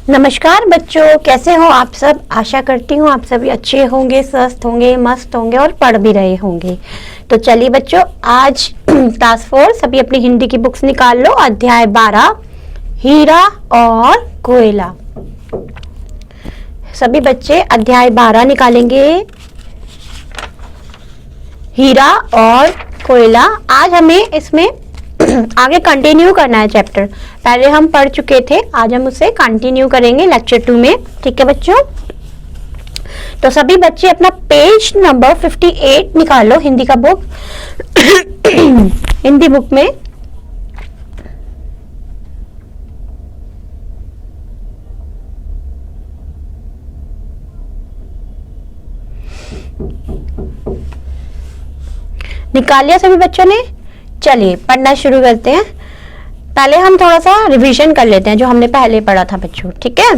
नमस्कार बच्चों, कैसे हो आप सब। आशा करती हूँ आप सभी अच्छे होंगे, स्वस्थ होंगे, मस्त होंगे और पढ़ भी रहे होंगे। तो चलिए बच्चों, आज क्लास 4 सभी अपनी हिंदी की बुक्स निकाल लो। अध्याय 12 हीरा और कोयला। सभी बच्चे अध्याय 12 निकालेंगे, हीरा और कोयला। आज हमें इसमें आगे कंटिन्यू करना है चैप्टर। पहले हम पढ़ चुके थे, आज हम उसे कंटिन्यू करेंगे लेक्चर 2 में। ठीक है बच्चों, तो सभी बच्चे अपना पेज नंबर 58 निकालो हिंदी का बुक हिंदी बुक में। निकाल लिया सभी बच्चों ने। चलिए पढ़ना शुरू करते हैं। पहले हम थोड़ा सा रिवीजन कर लेते हैं जो हमने पहले पढ़ा था बच्चों। ठीक है,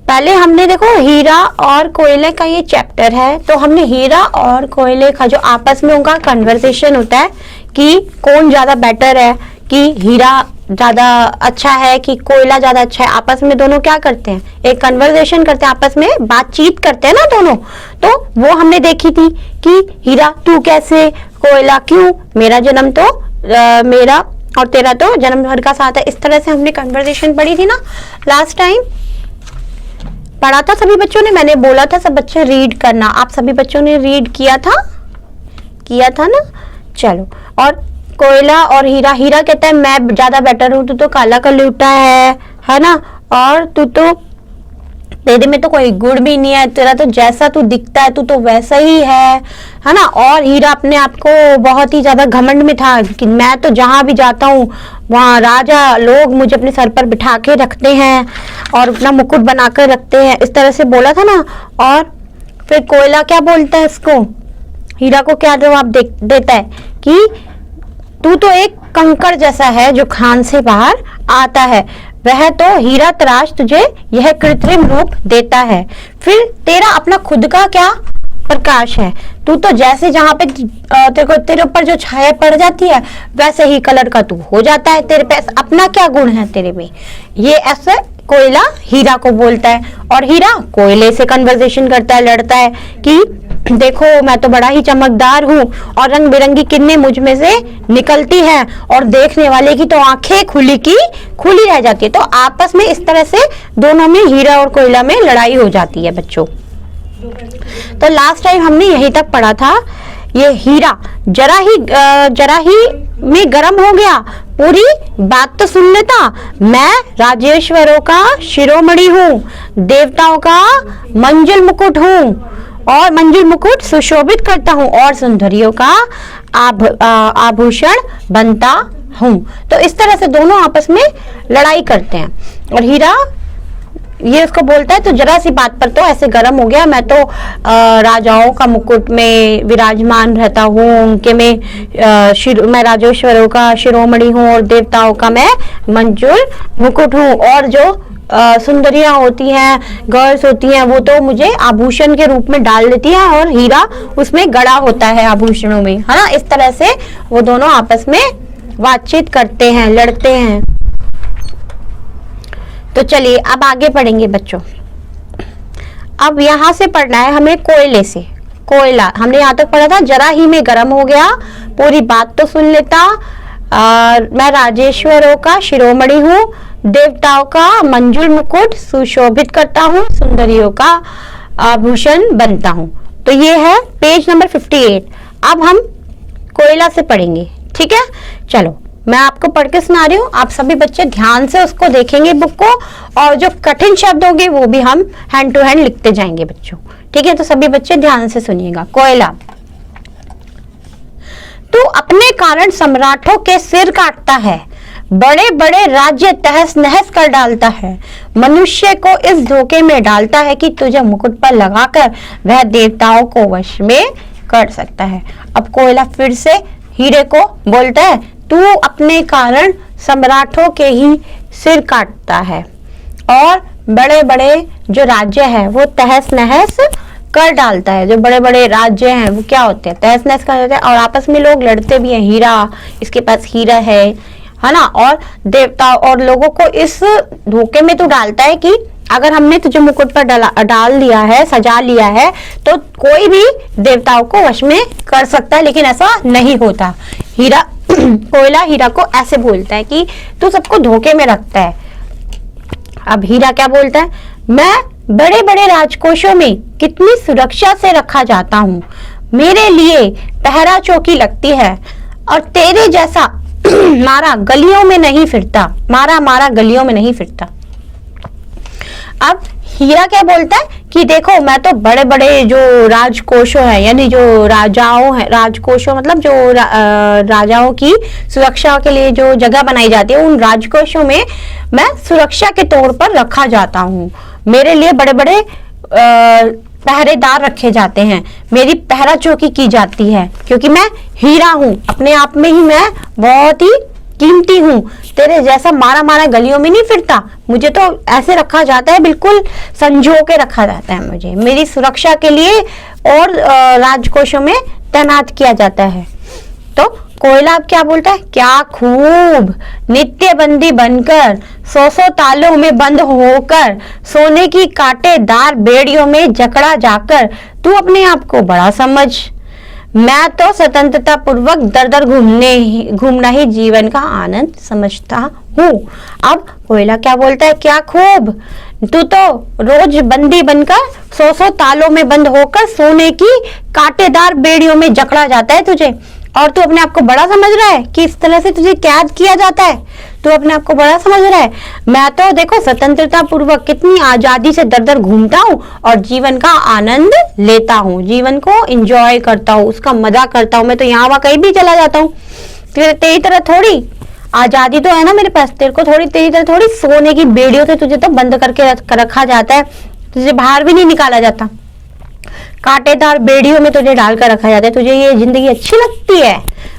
पहले हमने देखो हीरा और कोयले का ये चैप्टर है। तो हमने हीरा और कोयले का जो आपस में उनका कन्वर्सेशन होता है कि कौन ज्यादा बेटर है, कि हीरा ज्यादा अच्छा है कि कोयला ज्यादा अच्छा है। आपस में दोनों क्या करते हैं, एक कन्वर्सेशन करते हैं, आपस में बातचीत करते हैं ना दोनों। तो वो हमने देखी थी कि हीरा तू कैसे, कोयला क्यों, मेरा जन्म तो मेरा और तेरा तो जन्म भर का साथ है। इस तरह से हमने कन्वर्सेशन पढ़ी थी ना लास्ट टाइम। पढ़ा था सभी बच्चों ने, मैंने बोला था सब बच्चे रीड करना। आप सभी बच्चों ने रीड किया था ना। चलो, और कोयला और हीरा, हीरा कहता है मैं ज्यादा बेटर हूं, तू तो काला कलूटा है ना, और तू तो, तेरे में तो कोई गुण भी नहीं है, तेरा तो जैसा तू दिखता है तू तो वैसा ही है ना। और हीरा अपने आप को बहुत ही ज्यादा घमंड में था कि मैं तो जहां भी जाता हूँ वहां राजा लोग मुझे अपने सर पर बिठा के रखते हैं और अपना मुकुट बनाकर रखते हैं, इस तरह से बोला था ना। और फिर कोयला क्या बोलता है इसको, हीरा को क्या जवाब देता है कि तू तो एक कंकड़ जैसा है जो खान से बाहर आता है, वह तो हीरा तराश तुझे यह कृत्रिम रूप देता है। फिर तेरा अपना खुद का क्या प्रकाश है, तू तो जैसे जहां पे तेरे ऊपर जो छाया पड़ जाती है वैसे ही कलर का तू हो जाता है, तेरे पे अपना क्या गुण है तेरे में। ये ऐसे कोयला हीरा को बोलता है और हीरा कोयले से कन्वर्सेशन करता है, लड़ता है कि देखो मैं तो बड़ा ही चमकदार हूँ और रंग बिरंगी किरणें मुझ में से निकलती हैं और देखने वाले की तो आंखें खुली की खुली रह जाती है। तो आपस में इस तरह से दोनों में, हीरा और कोयला में लड़ाई हो जाती है बच्चों। तो लास्ट टाइम हमने यहीं तक पढ़ा था। ये हीरा जरा ही में गर्म हो गया, पूरी बात तो सुन लेता। मैं राजेश्वरों का शिरोमणि हूँ, देवताओं का मंजुल मुकुट हूँ और मंजुल मुकुट सुशोभित करता हूँ और सुंदरियों का आभूषण बनता हूँ। तो इस तरह से दोनों आपस में लड़ाई करते हैं और हीरा ये उसको बोलता है तो जरा सी बात पर तो ऐसे गर्म हो गया, मैं तो राजाओं का मुकुट में विराजमान रहता हूँ, उनके मैं राजेश्वरों का शिरोमणि हूँ और देवताओं का मैं मंजुल मुकुट हूँ, और जो सुंदरियां होती हैं, गर्ल्स होती हैं, वो तो मुझे आभूषण के रूप में डाल देती है और हीरा उसमें गड़ा होता है आभूषणों में, है ना। इस तरह से वो दोनों आपस में बातचीत करते हैं, लड़ते हैं। तो चलिए अब आगे पढ़ेंगे बच्चों। अब यहाँ से पढ़ना है हमें कोयले से। कोयला हमने यहाँ तक पढ़ा था, जरा ही में गर्म हो गया, पूरी बात तो सुन लेता, मैं राजेश्वरों का शिरोमणि हूँ, देवताओं का मंजुल मुकुट सुशोभित करता हूँ, सुंदरियों का आभूषण बनता हूँ। तो ये है पेज नंबर 58। अब हम कोयला से पढ़ेंगे, ठीक है। चलो मैं आपको पढ़ के सुना रही हूँ, आप सभी बच्चे ध्यान से उसको देखेंगे बुक को, और जो कठिन शब्द होंगे वो भी हम हैंड टू हैंड लिखते जाएंगे बच्चों, ठीक है। तो सभी बच्चे ध्यान से सुनिएगा। कोयला, तू अपने कारण सम्राटों के सिर काटता है, बड़े बड़े राज्य तहस नहस कर डालता है, मनुष्य को इस धोखे में डालता है कि तुझे मुकुट पर लगाकर वह देवताओं को वश में कर सकता है। अब कोयला फिर से हीरे को बोलता है, तू अपने कारण सम्राटों के ही सिर काटता है और बड़े बड़े जो राज्य है वो तहस नहस कर डालता है। जो बड़े बड़े राज्य हैं वो क्या होते हैं, तहस नहस कर देते हैं और आपस में लोग लड़ते भी हैं। हीरा, इसके पास हीरा है है ना। और देवता और लोगों को इस धोखे में तो डालता है कि अगर हमने तुझे मुकुट पर डाल दिया है, सजा लिया है, तो कोई भी देवताओं को वश में कर सकता है, लेकिन ऐसा नहीं होता। हीरा कोयला हीरा को ऐसे बोलता है कि तू सबको धोखे में रखता है। अब हीरा क्या बोलता है, मैं बड़े बड़े राजकोषों में कितनी सुरक्षा से रखा जाता हूँ, मेरे लिए पहरा चौकी लगती है, और तेरे जैसा मारा गलियों में नहीं फिरता, मारा गलियों में नहीं फिरता। अब हीरा क्या बोलता है कि देखो मैं तो बड़े बड़े जो राजकोषों हैं, यानी जो राजाओं हैं, राजकोषों मतलब जो राजाओं की सुरक्षा के लिए जो जगह बनाई जाती है, उन राजकोषों में मैं सुरक्षा के तौर पर रखा जाता हूँ। मेरे लिए बड़े बड़े पहरेदार रखे जाते हैं, मेरी पहरा चौकी की जाती है, क्योंकि मैं हीरा हूँ, अपने आप में ही मैं बहुत ही कीमती हूँ। तेरे जैसा मारा गलियों में नहीं फिरता, मुझे तो ऐसे रखा जाता है, बिल्कुल संजो के रखा जाता है मुझे, मेरी सुरक्षा के लिए और राजकोषों में तैनात किया जाता है। तो कोयला अब क्या बोलता है, क्या खूब नित्य बंदी बनकर 100 तालों में बंद होकर सोने की कांटेदार बेड़ियों में जकड़ा जाकर तू अपने आप को बड़ा समझ, मैं तो स्वतंत्रता पूर्वक दर दर घूमना ही जीवन का आनंद समझता हूँ। अब कोयला क्या बोलता है, क्या खूब, तू तो रोज बंदी बनकर 100 तालों में बंद होकर सोने की कांटेदार बेड़ियों में जकड़ा जाता है तुझे, और तू अपने आप को बड़ा समझ रहा है कि इस तरह से तुझे कैद किया जाता है, तू अपने आप को बड़ा समझ रहा है। मैं तो देखो स्वतंत्रता पूर्वक कितनी आजादी से दर दर घूमता हूँ और जीवन का आनंद लेता हूँ, जीवन को एंजॉय करता हूँ, उसका मजा करता हूँ। मैं तो यहाँ वहाँ कहीं भी चला जाता हूँ, तेरी तरह थोड़ी आजादी तो है ना मेरे पास, तेरे को थोड़ी तेरी तरह थोड़ी सोने की बेड़ियों से तुझे तो बंद करके रखा जाता है, तुझे बाहर भी नहीं निकाला जाता, कांटेदार बेड़ियों में तुझे डालकर रखा जाता है। तुझे ये जिंदगी अच्छी लगती है,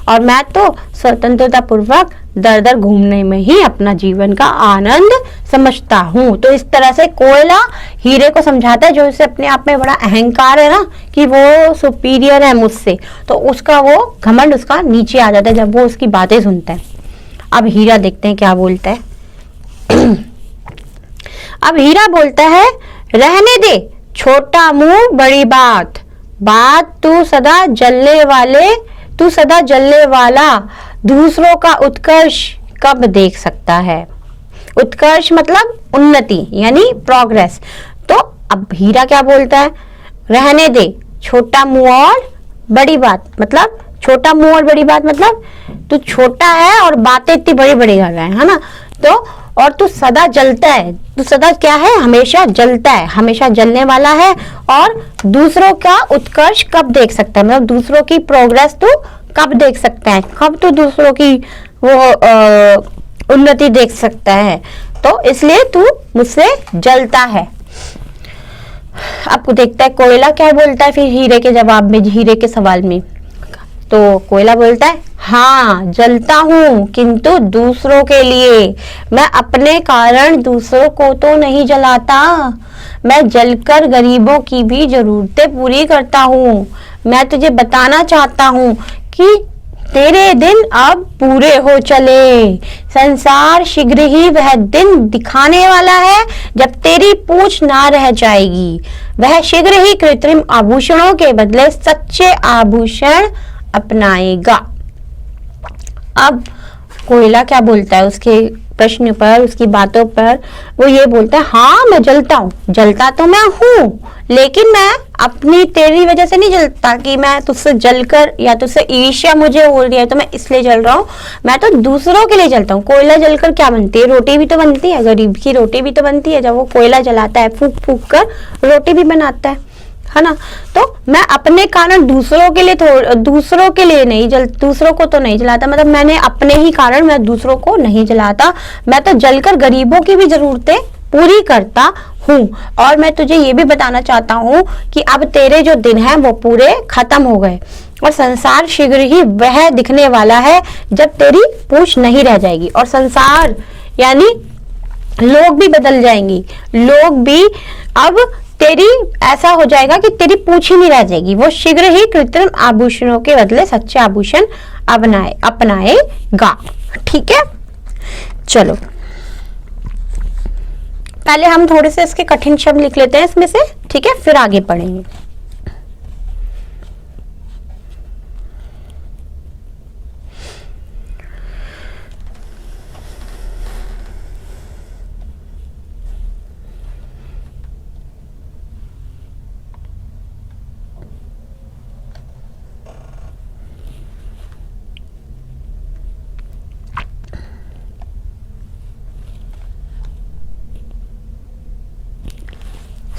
और मैं तो स्वतंत्रता पूर्वक दर दर घूमने में ही अपना जीवन का आनंद समझता हूँ। तो इस तरह से कोयला हीरे को समझाता है, जो इसे अपने आप में बड़ा अहंकार है ना कि वो सुपीरियर है मुझसे, तो उसका वो घमंड उसका नीचे आ जाता है जब वो उसकी बातें सुनता है। अब हीरा देखते हैं क्या बोलता है। अब हीरा बोलता है, रहने दे छोटा मुंह बड़ी बात, तू सदा जलने वाला दूसरों का उत्कर्ष कब देख सकता है। उत्कर्ष मतलब उन्नति यानी प्रोग्रेस। तो अब हीरा क्या बोलता है, रहने दे छोटा मुंह और बड़ी बात, मतलब छोटा मुंह और बड़ी बात मतलब तू छोटा है और बातें इतनी बड़ी बड़ी कर रहा है ना। तो और तू सदा जलता है, तू सदा क्या है, हमेशा जलता है, हमेशा जलने वाला है, और दूसरों का उत्कर्ष कब देख सकता है, मतलब दूसरों की प्रोग्रेस तू कब देख सकता है, कब तू दूसरों की वो उन्नति देख सकता है, तो इसलिए तू मुझसे जलता है। आपको देखता है कोयला क्या बोलता है फिर हीरे के जवाब में, हीरे के सवाल में। तो कोयला बोलता है, हाँ जलता हूँ, किंतु दूसरों के लिए, मैं अपने कारण दूसरों को तो नहीं जलाता, मैं जलकर गरीबों की भी जरूरतें पूरी करता हूँ। मैं तुझे बताना चाहता हूँ कि तेरे दिन अब पूरे हो चले, संसार शीघ्र ही वह दिन दिखाने वाला है जब तेरी पूंछ ना रह जाएगी, वह शीघ्र ही कृत्रिम आभूषणों के बदले सच्चे आभूषण अपनाएगा। अब कोयला क्या बोलता है उसके प्रश्न पर, उसकी बातों पर, वो ये बोलता है, हाँ मैं जलता हूँ, जलता तो मैं हूँ, लेकिन मैं अपनी तेरी वजह से नहीं जलता कि मैं तुझसे जलकर या तुझसे ईर्ष्या मुझे हो रही है तो मैं इसलिए जल रहा हूँ, मैं तो दूसरों के लिए जलता हूँ। कोयला जलकर क्या बनती है, रोटी भी तो बनती है, गरीब की रोटी भी तो बनती है, जब वो कोयला जलाता है फूक फूक कर रोटी भी बनाता है ना। तो मैं अपने कारण दूसरों के लिए नहीं दूसरों को तो नहीं जलाता, मतलब मैंने अपने ही कारण मैं दूसरों को नहीं जलाता, मैं तो जलकर गरीबों की भी जरूरतें पूरी करता हूँ। और मैं तुझे ये भी बताना चाहता हूँ कि अब तेरे जो दिन हैं वो पूरे खत्म हो गए और संसार शीघ्र ही वह दिखने वाला है जब तेरी पूंछ नहीं रह जाएगी। और संसार यानी लोग भी बदल जाएंगी, लोग भी अब तेरी ऐसा हो जाएगा कि तेरी पूंछ ही नहीं रह जाएगी, वो शीघ्र ही कृत्रिम आभूषणों के बदले सच्चे आभूषण अपनाएगा। ठीक है। चलो पहले हम थोड़े से इसके कठिन शब्द लिख लेते हैं इसमें से, ठीक है, फिर आगे पढ़ेंगे।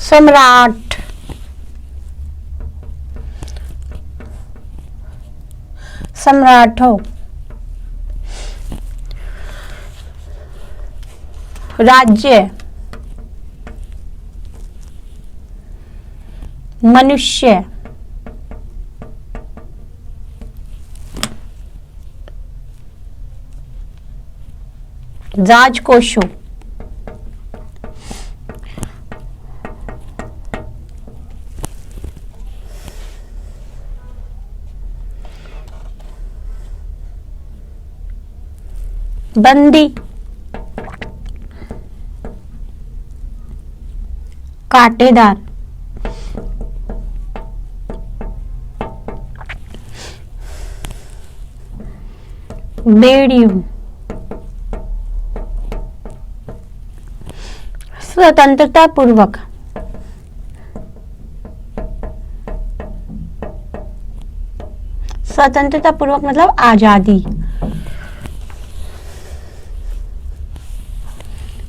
सम्राट, सम्राट हो, राज्य, मनुष्य, राजकोषों, बंदी, कांटेदार, बेड़ियों, स्वतंत्रता पूर्वक, स्वतंत्रता पूर्वक मतलब आजादी,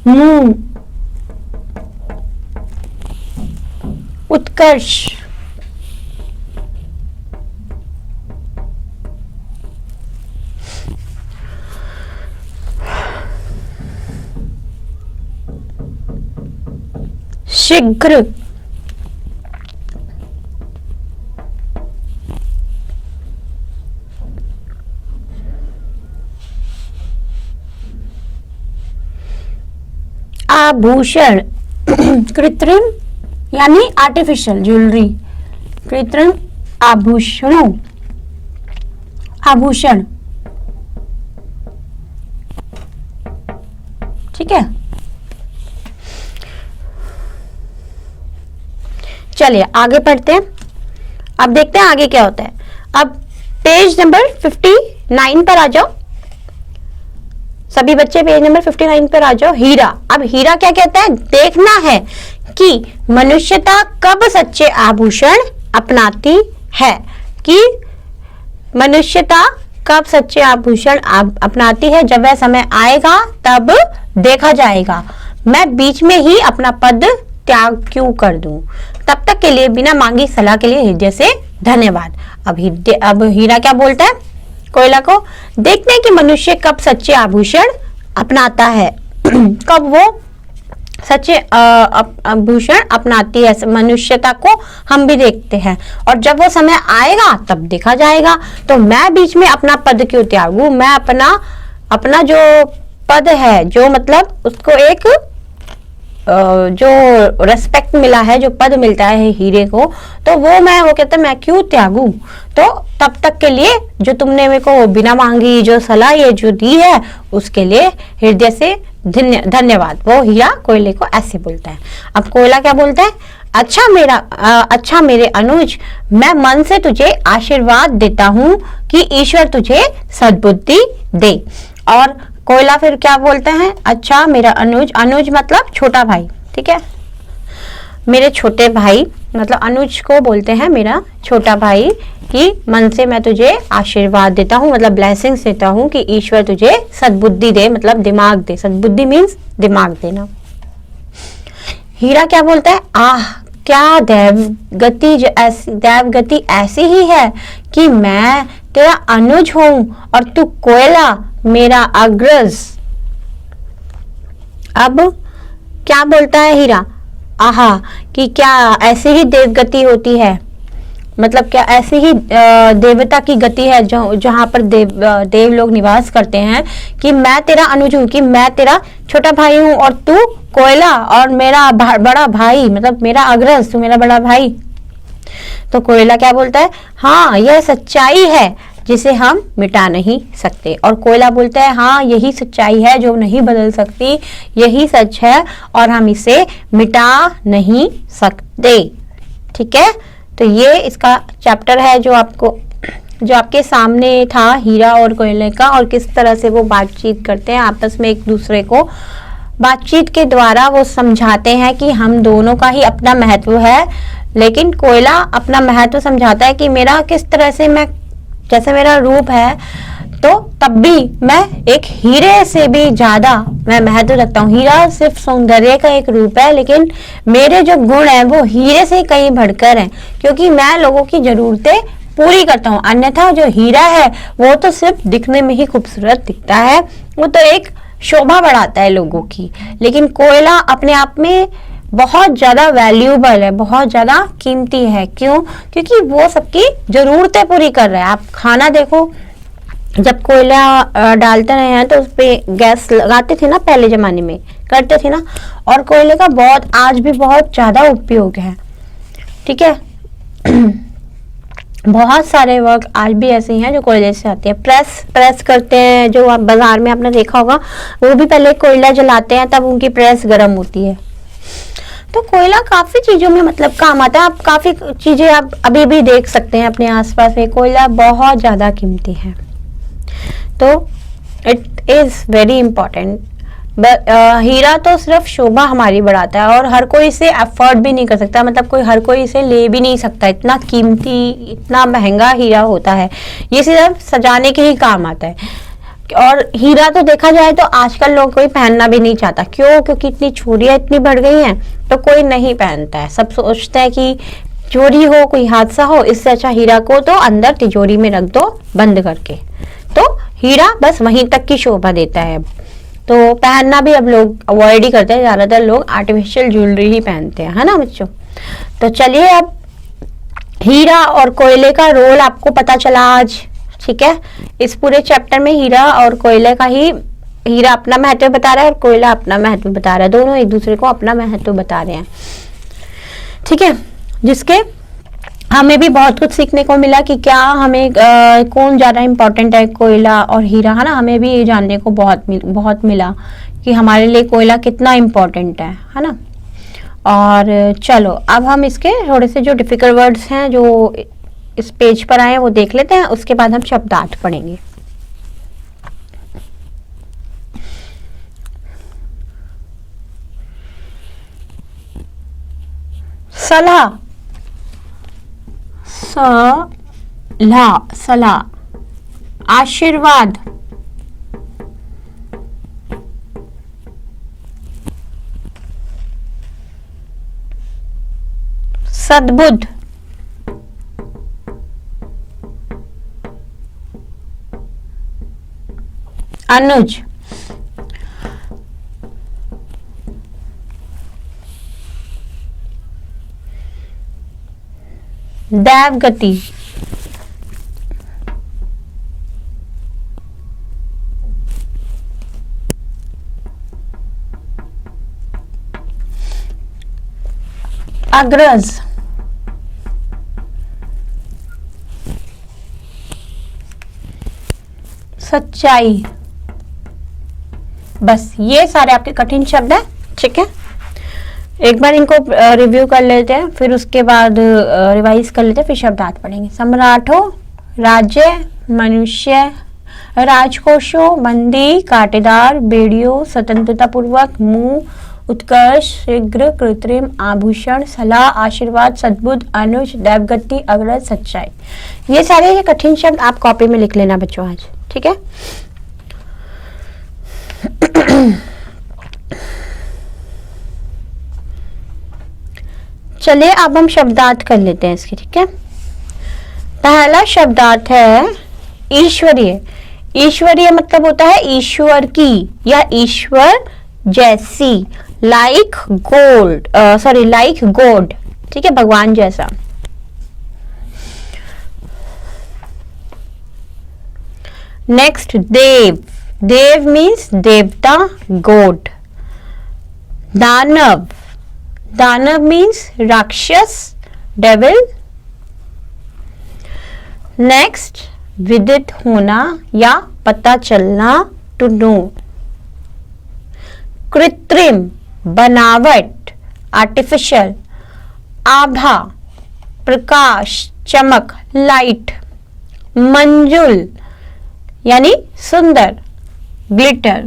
मुंह, उत्कर्ष, शीघ्र, आभूषण, कृत्रिम यानी आर्टिफिशियल ज्वेलरी, कृत्रिम आभूषणों, आभूषण, ठीक है। चलिए आगे पढ़ते हैं, अब देखते हैं आगे क्या होता है। अब पेज नंबर 59 पर आ जाओ, सभी बच्चे पेज नंबर 59 पर आ जाओ। हीरा, अब हीरा क्या कहता है, देखना है कि मनुष्यता कब सच्चे आभूषण अपनाती है, कि मनुष्यता कब सच्चे आभूषण अपनाती है। जब वह समय आएगा तब देखा जाएगा, मैं बीच में ही अपना पद त्याग क्यों कर दूं। तब तक के लिए बिना मांगी सलाह के लिए हृदय से धन्यवाद। अब हीरा क्या बोलता है कोयला को, देखते हैं कि मनुष्य कब सच्चे आभूषण अपनाता है, कब वो सच्चे आभूषण अपनाती है मनुष्यता को, हम भी देखते हैं, और जब वो समय आएगा तब देखा जाएगा। तो मैं बीच में अपना पद क्यों त्यागूं, मैं अपना जो पद है, जो मतलब उसको एक जो रेस्पेक्ट मिला है, जो पद मिलता है हीरे को, तो वो कहता है मैं क्यों त्यागूं। तो तब तक के लिए जो तुमने मेरे को बिना मांगी जो सलाह ये जो दी है उसके लिए हृदय से धन्यवाद। वो हीरा कोयले को ऐसे बोलता है। अब कोयला क्या बोलता है, अच्छा मेरे अनुज, मैं मन से तुझे आशीर्वाद देता हूँ कि ईश्वर तुझे सद्बुद्धि दे। और कोयला फिर क्या बोलते हैं, अच्छा मेरा अनुज, अनुज मतलब छोटा भाई, ठीक है, मेरे छोटे भाई मतलब अनुज को बोलते हैं मेरा छोटा भाई, कि मन से मैं तुझे आशीर्वाद देता हूँ मतलब ब्लेसिंग्स देता हूँ कि ईश्वर तुझे सद्बुद्धि दे, मतलब दिमाग दे, सद्बुद्धि मीन्स दिमाग देना। हीरा क्या बोलता है, क्या दैवगति ऐसी ही है कि मैं तेरा अनुज हूं और तू कोयला मेरा अग्रज। अब क्या बोलता है हीरा, कि क्या ऐसी ही देवगति होती है, मतलब क्या ऐसी ही देवता की गति है जहाँ पर देव लोग निवास करते हैं, कि मैं तेरा अनुज हूँ, कि मैं तेरा छोटा भाई हूँ और तू कोयला और मेरा बड़ा भाई, मतलब मेरा अग्रज, तू मेरा बड़ा भाई। तो कोयला क्या बोलता है, हाँ यह सच्चाई है, जिसे हम मिटा नहीं सकते। और कोयला बोलता है हाँ यही सच्चाई है जो नहीं बदल सकती, यही सच है और हम इसे मिटा नहीं सकते। ठीक है, तो ये इसका चैप्टर है जो आपके सामने था, हीरा और कोयले का, और किस तरह से वो बातचीत करते हैं आपस में, एक दूसरे को बातचीत के द्वारा वो समझाते हैं कि हम दोनों का ही अपना महत्व है। लेकिन कोयला अपना महत्व समझाता है कि मेरा किस तरह से, मैं जैसे मेरा रूप है तो तब भी मैं एक हीरे से भी ज्यादा मैं महत्व रखता हूँ। हीरा सिर्फ सौंदर्य का एक रूप है, लेकिन मेरे जो गुण हैं वो हीरे से कहीं बढ़कर हैं, क्योंकि मैं लोगों की जरूरतें पूरी करता हूँ। अन्यथा जो हीरा है वो तो सिर्फ दिखने में ही खूबसूरत दिखता है, वो तो एक शोभा बढ़ाता है लोगों की। लेकिन कोयला अपने आप में बहुत ज्यादा वैल्यूबल है, बहुत ज्यादा कीमती है। क्यों? क्योंकि वो सबकी जरूरतें पूरी कर रहा है। आप खाना देखो, जब कोयला डालते रहे हैं तो उस पे गैस लगाते थे ना, पहले जमाने में करते थे ना, और कोयले का बहुत आज भी बहुत ज्यादा उपयोग है। ठीक है बहुत सारे वर्क आज भी ऐसे हैं जो कोयले से आते हैं। प्रेस करते हैं, जो आप बाजार में आपने देखा होगा, वो भी पहले कोयला जलाते हैं तब उनकी प्रेस गर्म होती है। तो कोयला काफी चीजों में मतलब काम आता है। आप काफी चीजें आप अभी भी देख सकते हैं अपने आसपास में, कोयला बहुत ज्यादा कीमती है। तो इट इज वेरी इम्पोर्टेंट। हीरा तो सिर्फ शोभा हमारी बढ़ाता है और हर कोई इसे अफोर्ड भी नहीं कर सकता, मतलब हर कोई इसे ले भी नहीं सकता। इतना कीमती, इतना महंगा हीरा होता है, ये सिर्फ सजाने के ही काम आता है। और हीरा तो देखा जाए तो आजकल लोग कोई पहनना भी नहीं चाहता। क्यों? क्योंकि इतनी चोरियां इतनी बढ़ गई हैं, तो कोई नहीं पहनता है। सब सोचते हैं कि चोरी हो, कोई हादसा हो, इससे अच्छा हीरा को तो अंदर तिजोरी में रख दो बंद करके। तो हीरा बस वहीं तक की शोभा देता है। तो पहनना भी अब लोग अवॉइड ही करते हैं, ज्यादातर लोग आर्टिफिशियल ज्वेलरी ही पहनते हैं, है ना बच्चों। तो चलिए, अब हीरा और कोयले का रोल आपको पता चला आज। ठीक है, इस पूरे चैप्टर में हीरा और कोयले का ही, हीरा अपना महत्व बता रहा है और कोयला अपना महत्व बता रहा है, दोनों एक दूसरे को अपना महत्व बता रहे हैं। ठीक है, जिसके हमें भी बहुत कुछ सीखने को मिला कि क्या हमें कौन ज्यादा इम्पोर्टेंट है, कोयला और हीरा, है ना। हमें भी ये जानने को बहुत मिला कि हमारे लिए कोयला कितना इम्पोर्टेंट है ना। और चलो, अब हम इसके थोड़े से जो डिफिकल्ट वर्ड्स हैं जो इस पेज पर आए हैं वो देख लेते हैं, उसके बाद हम शब्दार्थ पढ़ेंगे। सलाह, सलाह, आशीर्वाद, सद्बुद्ध, अनुज, दैवगति, अग्रज, सच्चाई। बस ये सारे आपके कठिन शब्द हैं। ठीक है, एक बार इनको रिव्यू कर लेते हैं, फिर उसके बाद रिवाइज कर लेते हैं, फिर शब्दार्थ पढ़ेंगे। सम्राटो, राज्य, मनुष्य, राजकोषों, बंदी, कांटेदार, बेड़ियों, स्वतंत्रता पूर्वक, मुंह, उत्कर्ष, शीघ्र, कृत्रिम, आभूषण, सलाह, आशीर्वाद, सद्बुद्ध, अनुज, दैवगति, अग्रज, सच्चाई। ये सारे ये कठिन शब्द आप कॉपी में लिख लेना बच्चों आज। ठीक है, चलिए अब हम शब्दार्थ कर लेते हैं इसके। ठीक है, पहला शब्दार्थ है ईश्वरीय। ईश्वरीय मतलब होता है ईश्वर की या ईश्वर जैसी, लाइक गोल्ड, लाइक गॉड। ठीक है, भगवान जैसा। नेक्स्ट, देव। देव मीन्स देवता, गॉड। दानव, दानव मीन्स राक्षस, डेविल। नेक्स्ट, विदित होना या पता चलना, टू नो। कृत्रिम, बनावट, आर्टिफिशियल। आभा, प्रकाश, चमक, लाइट। मंजुल यानी सुंदर, ग्लिटर।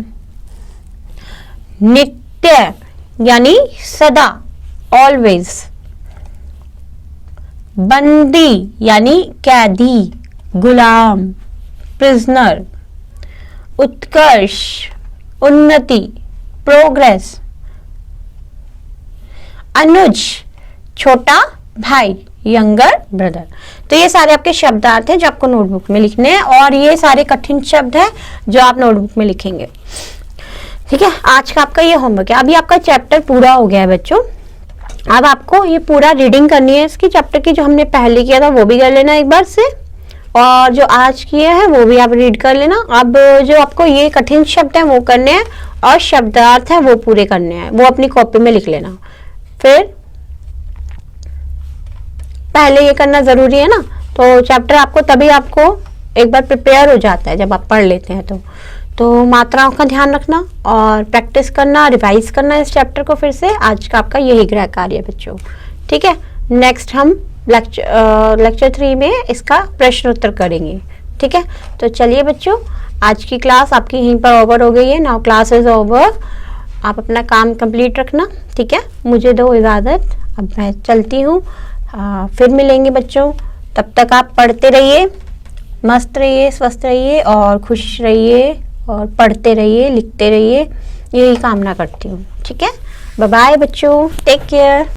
नित्य यानी सदा, ऑलवेज। बंदी यानी कैदी, गुलाम, प्रिजनर। उत्कर्ष, उन्नति, प्रोग्रेस। अनुज, छोटा भाई, यंगर ब्रदर। तो ये सारे आपके शब्दार्थ हैं जो आपको नोटबुक में लिखने हैं और ये सारे कठिन शब्द हैं जो आप नोटबुक में लिखेंगे। ठीक है, आज का आपका ये होमवर्क है। अभी आपका चैप्टर पूरा हो गया है बच्चों। अब आपको ये पूरा रीडिंग करनी है इसकी, चैप्टर की। जो हमने पहले किया था वो भी कर लेना एक बार से, और जो आज किया है वो भी आप रीड कर लेना। अब जो आपको ये कठिन शब्द हैं वो करने हैं और शब्दार्थ हैं वो पूरे करने हैं, वो अपनी कॉपी में लिख लेना। फिर पहले ये करना जरूरी है ना, तो चैप्टर आपको तभी आपको एक बार प्रिपेयर हो जाता है जब आप पढ़ लेते हैं। तो मात्राओं का ध्यान रखना और प्रैक्टिस करना, रिवाइज करना इस चैप्टर को फिर से। आज का आपका यही गृह कार्य है बच्चों। ठीक है, नेक्स्ट हम लेक्चर 3 में इसका प्रश्न उत्तर करेंगे। ठीक है, तो चलिए बच्चों, आज की क्लास आपकी यहीं पर ओवर हो गई है। Now class is over. आप अपना काम कंप्लीट रखना। ठीक है, मुझे दो इजाज़त, अब मैं चलती हूँ। फिर मिलेंगे बच्चों, तब तक आप पढ़ते रहिए, मस्त रहिए, स्वस्थ रहिए और खुश रहिए और पढ़ते रहिए, लिखते रहिए, यही कामना करती हूँ। ठीक है, बाय बाय बच्चों, टेक केयर।